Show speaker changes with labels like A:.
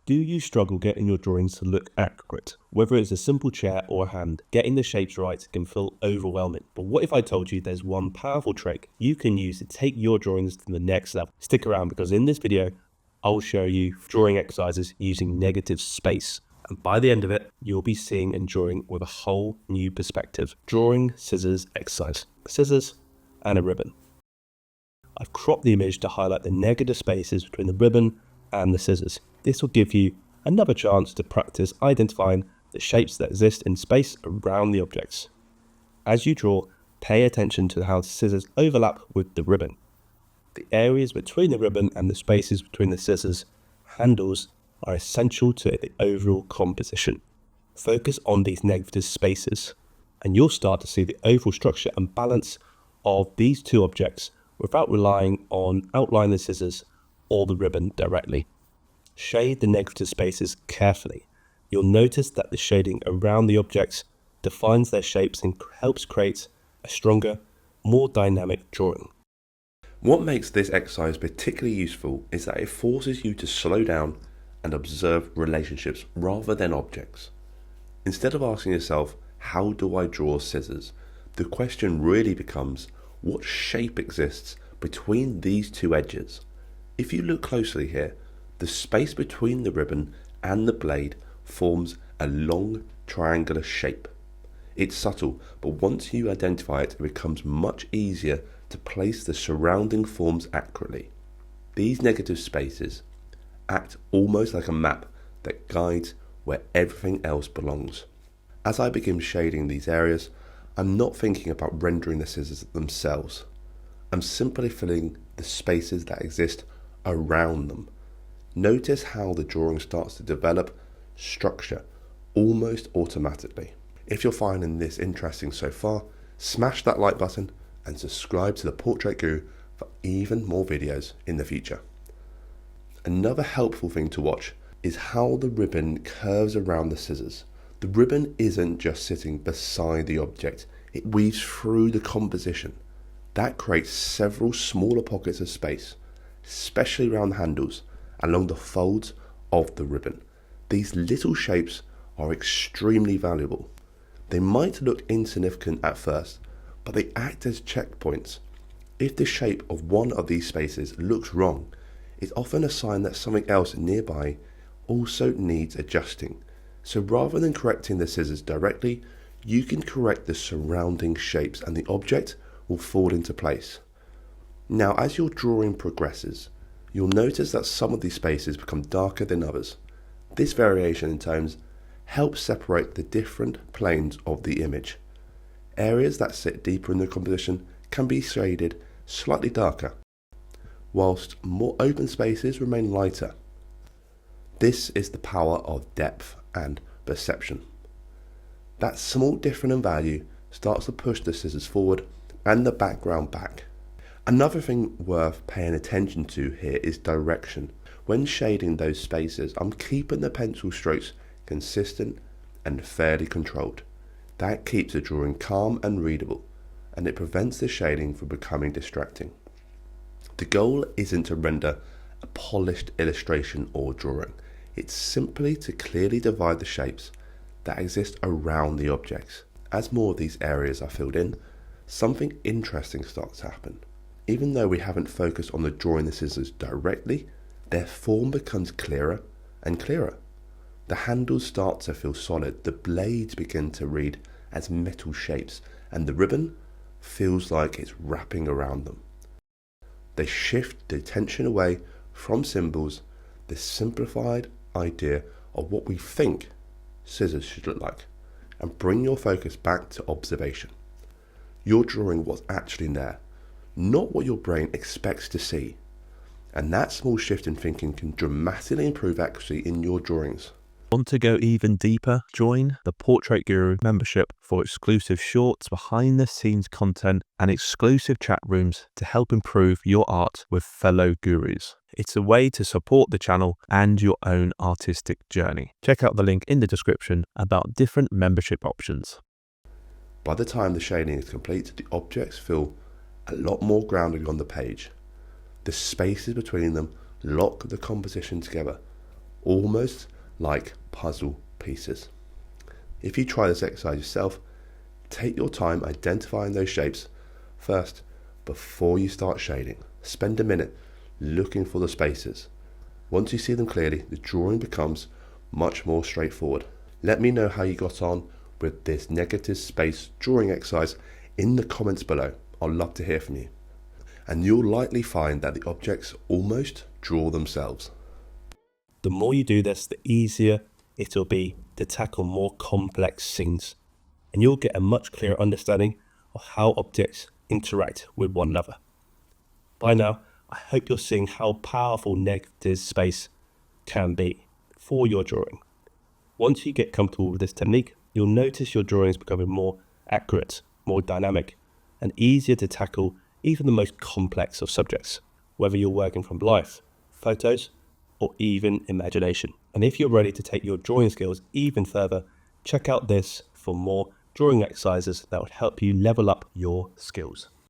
A: Do you struggle getting your drawings to look accurate? Whether it's a simple chair or a hand, getting the shapes right can feel overwhelming. But what if I told you there's one powerful trick you can use to take your drawings to the next level? Stick around because in this video, I'll show you drawing exercises using negative space. And by the end of it, you'll be seeing and drawing with a whole new perspective. Drawing scissors exercise. Scissors and a ribbon. I've cropped the image to highlight the negative spaces between the ribbon and the scissors. This will give you another chance to practice identifying the shapes that exist in space around the objects. As you draw, pay attention to how the scissors overlap with the ribbon. The areas between the ribbon and the spaces between the scissors handles are essential to the overall composition. Focus on these negative spaces and you'll start to see the overall structure and balance of these two objects without relying on outlining the scissors or the ribbon directly. Shade the negative spaces carefully. You'll notice that the shading around the objects defines their shapes and helps create a stronger, more dynamic drawing.
B: What makes this exercise particularly useful is that it forces you to slow down and observe relationships rather than objects. Instead of asking yourself, how do I draw scissors? The question really becomes, what shape exists between these two edges? If you look closely here, the space between the ribbon and the blade forms a long triangular shape. It's subtle, but once you identify it, it becomes much easier to place the surrounding forms accurately. These negative spaces act almost like a map that guides where everything else belongs. As I begin shading these areas, I'm not thinking about rendering the scissors themselves. I'm simply filling the spaces that exist around them. Notice how the drawing starts to develop structure almost automatically. If you're finding this interesting so far, smash that like button and subscribe to the Portrait Guru for even more videos in the future. Another helpful thing to watch is how the ribbon curves around the scissors. The ribbon isn't just sitting beside the object, it weaves through the composition. That creates several smaller pockets of space, especially around the handles, along the folds of the ribbon. These little shapes are extremely valuable. They might look insignificant at first, but they act as checkpoints. If the shape of one of these spaces looks wrong, it's often a sign that something else nearby also needs adjusting. So rather than correcting the scissors directly, you can correct the surrounding shapes and the object will fall into place. Now, as your drawing progresses, you'll notice that some of these spaces become darker than others. This variation in tones helps separate the different planes of the image. Areas that sit deeper in the composition can be shaded slightly darker, whilst more open spaces remain lighter. This is the power of depth and perception. That small difference in value starts to push the scissors forward and the background back. Another thing worth paying attention to here is direction. When shading those spaces, I'm keeping the pencil strokes consistent and fairly controlled. That keeps the drawing calm and readable, and it prevents the shading from becoming distracting. The goal isn't to render a polished illustration or drawing. It's simply to clearly divide the shapes that exist around the objects. As more of these areas are filled in, something interesting starts to happen. Even though we haven't focused on the drawing the scissors directly, their form becomes clearer and clearer. The handles start to feel solid, the blades begin to read as metal shapes, and the ribbon feels like it's wrapping around them. They shift the attention away from symbols, this simplified idea of what we think scissors should look like, and bring your focus back to observation. You're drawing what's actually there, not what your brain expects to see. And that small shift in thinking can dramatically improve accuracy in your drawings.
A: Want to go even deeper? Join the Portrait Guru membership for exclusive shorts, behind the scenes content, and exclusive chat rooms to help improve your art with fellow gurus. It's a way to support the channel and your own artistic journey. Check out the link in the description about different membership options.
B: By the time the shading is complete, the objects feel a lot more grounded on the page. The spaces between them lock the composition together, almost like puzzle pieces. If you try this exercise yourself, take your time identifying those shapes first before you start shading. Spend a minute looking for the spaces. Once you see them clearly, the drawing becomes much more straightforward. Let me know how you got on with this negative space drawing exercise in the comments below. I'd love to hear from you. And you'll likely find that the objects almost draw themselves.
A: The more you do this, the easier it'll be to tackle more complex scenes, and you'll get a much clearer understanding of how objects interact with one another. By now, I hope you're seeing how powerful negative space can be for your drawing. Once you get comfortable with this technique, you'll notice your drawings becoming more accurate, more dynamic, and easier to tackle even the most complex of subjects, whether you're working from life, photos, or even imagination. And if you're ready to take your drawing skills even further, check out this for more drawing exercises that will help you level up your skills.